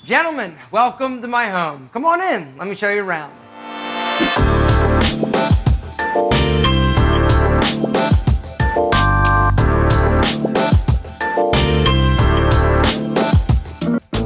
Gentlemen, welcome to my home. Come on in, let me show you around.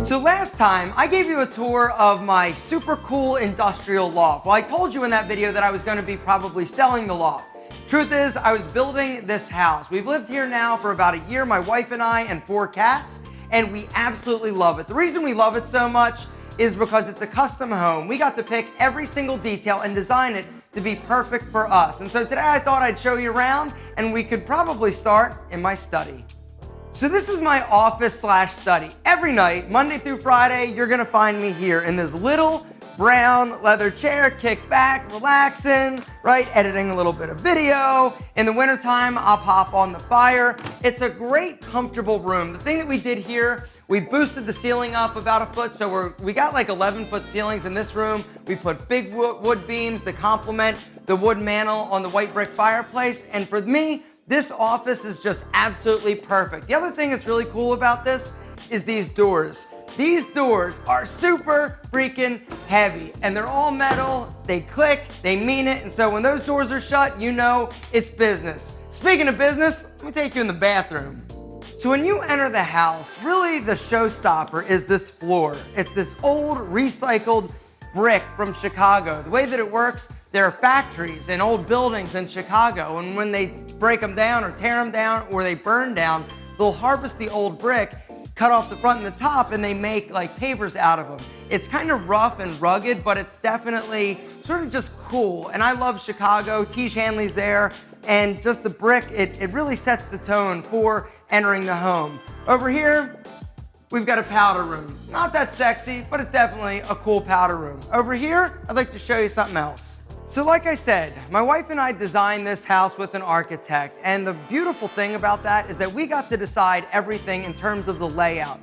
So last time, I gave you a tour of my super cool industrial loft. Well, I told you in that video that I was going to be probably selling the loft. Truth is, I was building this house. We've lived here now for about a year, my wife and I, and 4 cats, and we absolutely love it. The reason we love it so much is because it's a custom home. We got to pick every single detail and design it to be perfect for us. And so today I thought I'd show you around, and we could probably start in my study. So this is my office/study. Every night, Monday through Friday, you're gonna find me here in this little brown leather chair, kick back, relaxing, right? Editing a little bit of video. In the wintertime, I'll pop on the fire. It's a great, comfortable room. The thing that we did here, we boosted the ceiling up about a foot, so we got like 11-foot ceilings in this room. We put big wood beams to complement the wood mantle on the white brick fireplace, and for me, this office is just absolutely perfect. The other thing that's really cool about this is these doors. These doors are super freaking heavy, and they're all metal, they click, they mean it, and so when those doors are shut, you know it's business. Speaking of business, let me take you in the bathroom. So when you enter the house, really the showstopper is this floor. It's this old recycled brick from Chicago. The way that it works, there are factories and old buildings in Chicago, and when they break them down or tear them down or they burn down, they'll harvest the old brick, cut off the front and the top, and they make like pavers out of them. It's kind of rough and rugged, but it's definitely sort of just cool. And I love Chicago. Tiege Hanley's there, and just the brick, it really sets the tone for entering the home. Over here, we've got a powder room. Not that sexy, but it's definitely a cool powder room. Over here, I'd like to show you something else. So like I said, my wife and I designed this house with an architect, and the beautiful thing about that is that we got to decide everything in terms of the layout.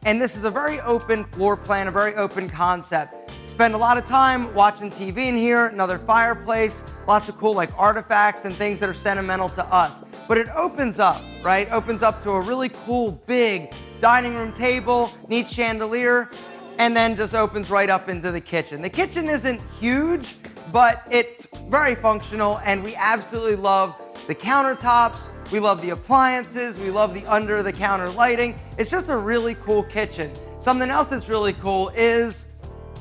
And this is a very open floor plan, a very open concept. Spend a lot of time watching TV in here, another fireplace, lots of cool like artifacts and things that are sentimental to us. But it opens up, right? Opens up to a really cool big dining room table, neat chandelier, and then just opens right up into the kitchen. The kitchen isn't huge, but it's very functional, and we absolutely love the countertops, we love the appliances, we love the under-the-counter lighting. It's just a really cool kitchen. Something else that's really cool is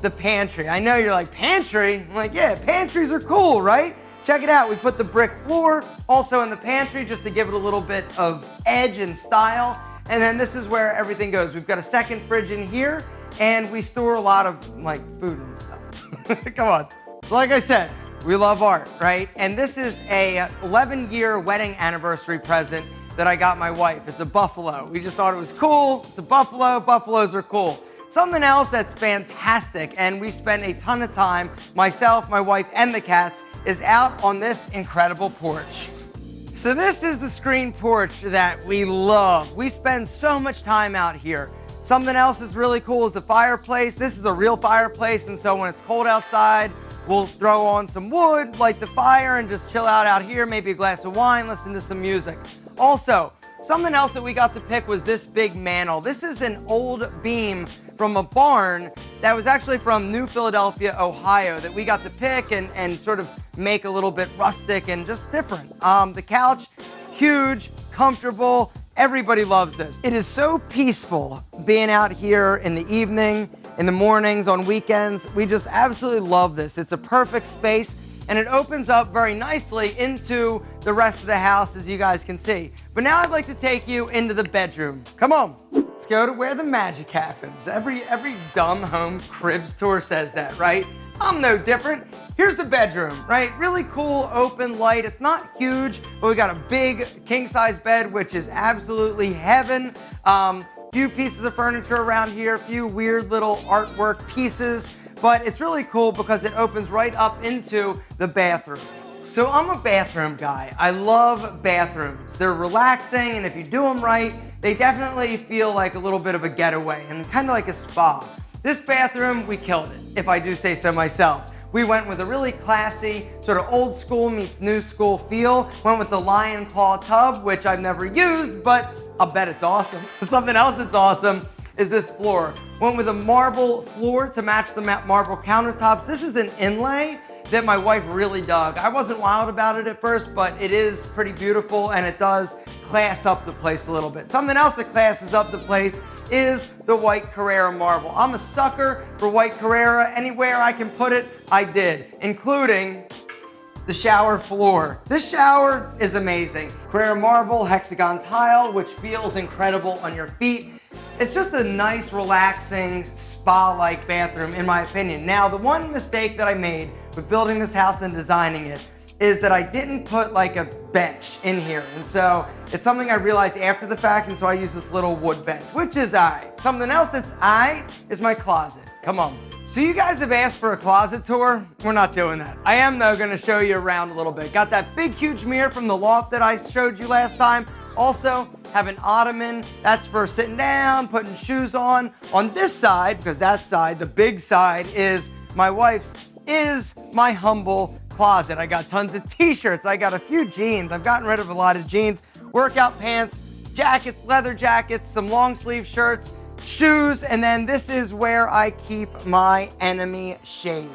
the pantry. I know you're like, pantry? I'm like, yeah, pantries are cool, right? Check it out, we put the brick floor also in the pantry just to give it a little bit of edge and style. And then this is where everything goes. We've got a second fridge in here, and we store a lot of like food and stuff. Come on. So like I said, we love art, right? And this is a 11-year wedding anniversary present that I got my wife. It's a buffalo. We just thought it was cool. It's a buffalo. Buffaloes are cool. Something else that's fantastic, and we spend a ton of time, myself, my wife, and the cats, is out on this incredible porch. So this is the screen porch that we love. We spend so much time out here. Something else that's really cool is the fireplace. This is a real fireplace, and so when it's cold outside, we'll throw on some wood, light the fire, and just chill out here, maybe a glass of wine, listen to some music. Also, something else that we got to pick was this big mantle. This is an old beam from a barn that was actually from New Philadelphia, Ohio, that we got to pick and sort of make a little bit rustic and just different. The couch, huge, comfortable. Everybody loves this. It is so peaceful being out here in the evening, in the mornings, on weekends. We just absolutely love this. It's a perfect space, and it opens up very nicely into the rest of the house, as you guys can see. But now I'd like to take you into the bedroom. Come on, let's go to where the magic happens. Every dumb home cribs tour says that, right? I'm no different. Here's the bedroom, right? Really cool, open, light. It's not huge, but we got a big king-size bed, which is absolutely heaven. Few pieces of furniture around here, a few weird little artwork pieces, but it's really cool because it opens right up into the bathroom. So I'm a bathroom guy. I love bathrooms. They're relaxing, and if you do them right, they definitely feel like a little bit of a getaway and kind of like a spa. This bathroom, we killed it, if I do say so myself. We went with a really classy, sort of old school meets new school feel. Went with the lion claw tub, which I've never used, but I'll bet it's awesome. Something else that's awesome is this floor. Went with a marble floor to match the marble countertops. This is an inlay that my wife really dug. I wasn't wild about it at first, but it is pretty beautiful and it does class up the place a little bit. Something else that classes up the place is the white Carrara marble. I'm a sucker for white Carrara. Anywhere I can put it, I did, including the shower floor. This shower is amazing. Carrara marble, hexagon tile, which feels incredible on your feet. It's just a nice, relaxing, spa-like bathroom, in my opinion. Now, the one mistake that I made with building this house and designing it is that I didn't put like a bench in here. And so it's something I realized after the fact, and so I use this little wood bench, which is Something else that's is my closet. Come on. So you guys have asked for a closet tour. We're not doing that. I am though gonna show you around a little bit. Got that big, huge mirror from the loft that I showed you last time. Also have an ottoman. That's for sitting down, putting shoes on. On this side, because that side, the big side, is my wife's, is my humble closet. I got tons of t-shirts. I got a few jeans. I've gotten rid of a lot of jeans, workout pants, jackets, leather jackets, some long sleeve shirts, shoes, and then this is where I keep my enemy shades.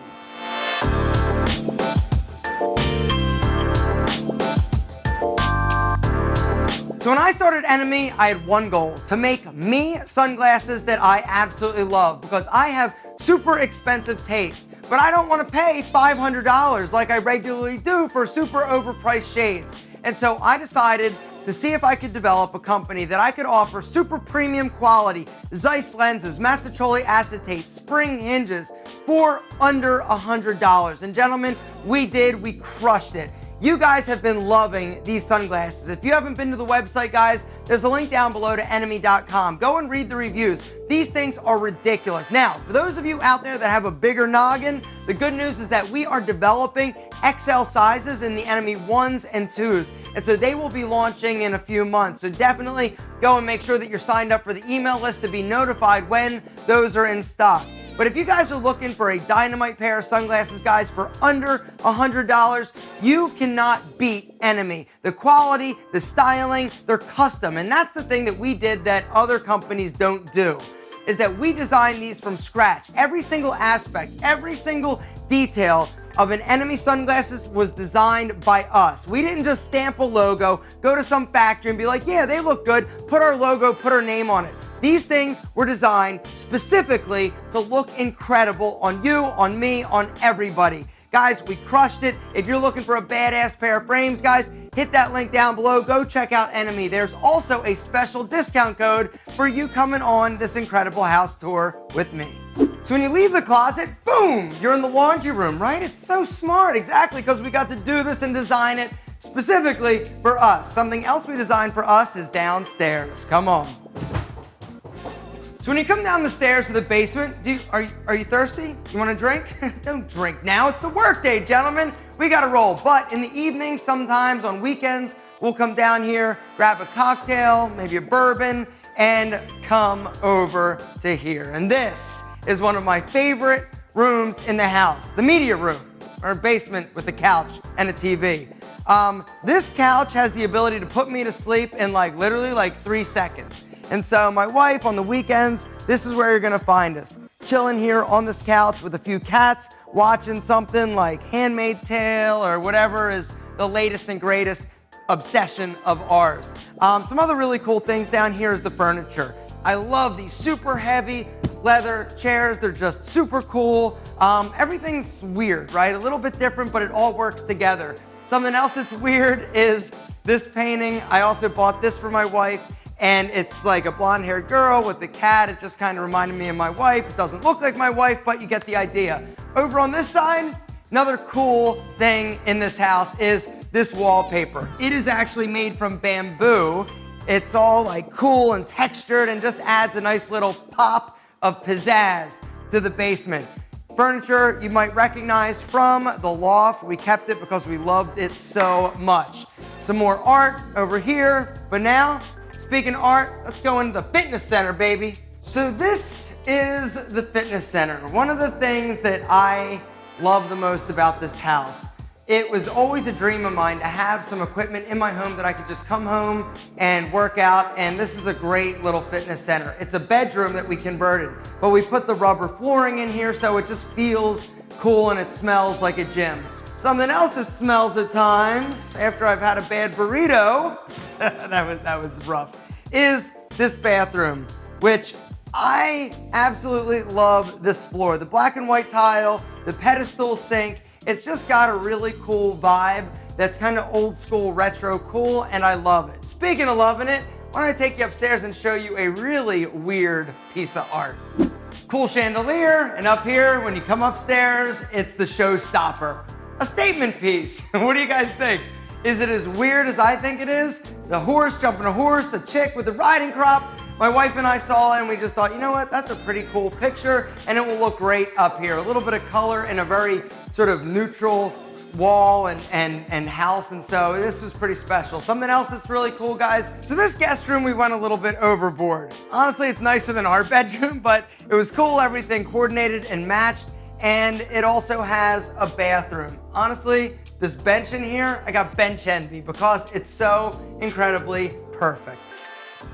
So when I started Enemy, I had one goal: to make me sunglasses that I absolutely love, because I have super expensive taste, but I don't want to pay $500 like I regularly do for super overpriced shades. And so I decided to see if I could develop a company that I could offer super premium quality Zeiss lenses, Mazzucchelli acetate, spring hinges for under $100. And gentlemen, we did. We crushed it. You guys have been loving these sunglasses. If you haven't been to the website, guys, there's a link down below to enemy.com. Go and read the reviews. These things are ridiculous. Now, for those of you out there that have a bigger noggin, the good news is that we are developing XL sizes in the Enemy 1s and 2s. And so they will be launching in a few months. So definitely go and make sure that you're signed up for the email list to be notified when those are in stock. But if you guys are looking for a dynamite pair of sunglasses, guys, for under $100, you cannot beat Enemy. The quality, the styling, they're custom. And that's the thing that we did that other companies don't do, is that we designed these from scratch. Every single aspect, every single detail of an Enemy sunglasses was designed by us. We didn't just stamp a logo, go to some factory and be like, yeah, they look good, put our logo, put our name on it. These things were designed specifically to look incredible on you, on me, on everybody. Guys, we crushed it. If you're looking for a badass pair of frames, guys, hit that link down below. Go check out Enemy. There's also a special discount code for you coming on this incredible house tour with me. So when you leave the closet, boom, you're in the laundry room, right? It's so smart, exactly, because we got to do this and design it specifically for us. Something else we designed for us is downstairs. Come on. So when you come down the stairs to the basement, are you thirsty? You want a drink? Don't drink now. It's the work day, gentlemen. We got to roll. But in the evenings, sometimes on weekends, we'll come down here, grab a cocktail, maybe a bourbon, and come over to here. And this is one of my favorite rooms in the house, the media room, or basement with a couch and a TV. This couch has the ability to put me to sleep in literally 3 seconds. And so my wife, on the weekends, this is where you're gonna find us. Chilling here on this couch with a few cats, watching something like Handmaid's Tale or whatever is the latest and greatest obsession of ours. Some other really cool things down here is the furniture. I love these super heavy leather chairs. They're just super cool. Everything's weird, right? A little bit different, but it all works together. Something else that's weird is this painting. I also bought this for my wife. And it's like a blonde-haired girl with a cat. It just kind of reminded me of my wife. It doesn't look like my wife, but you get the idea. Over on this side, another cool thing in this house is this wallpaper. It is actually made from bamboo. It's all cool and textured and just adds a nice little pop of pizzazz to the basement. Furniture you might recognize from the loft. We kept it because we loved it so much. Some more art over here, but now, speaking of art, let's go into the fitness center, baby. So this is the fitness center. One of the things that I love the most about this house It was always a dream of mine to have some equipment in my home that I could just come home and work out, and this is a great little fitness center. It's a bedroom that we converted, but we put the rubber flooring in here so it just feels cool and it smells like a gym. Something else that smells at times, after I've had a bad burrito, that was rough, is this bathroom, which I absolutely love this floor. The black and white tile, the pedestal sink, it's just got a really cool vibe that's kind of old school, retro cool, and I love it. Speaking of loving it, why don't I take you upstairs and show you a really weird piece of art. Cool chandelier, and up here, when you come upstairs, it's the showstopper. A statement piece. What do you guys think? Is it as weird as I think it is? The horse jumping a horse, a chick with a riding crop. My wife and I saw it and we just thought, you know what, that's a pretty cool picture and it will look great up here. A little bit of color in a very sort of neutral wall and house, and so this was pretty special. Something else that's really cool, guys. So this guest room, we went a little bit overboard. Honestly, it's nicer than our bedroom, but it was cool, everything coordinated and matched, and it also has a bathroom. Honestly, this bench in here, I got bench envy because it's so incredibly perfect.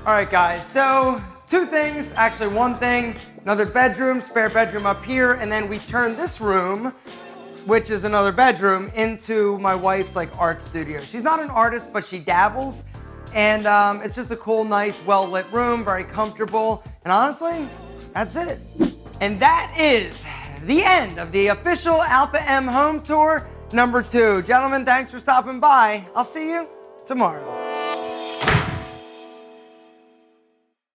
All right, guys, so two things, actually one thing, another bedroom, spare bedroom up here, and then we turned this room, which is another bedroom, into my wife's like art studio. She's not an artist, but she dabbles, and it's just a cool, nice, well-lit room, very comfortable, and honestly, that's it. And that is the end of the official Alpha M home tour number 2. Gentlemen, thanks for stopping by. I'll see you tomorrow.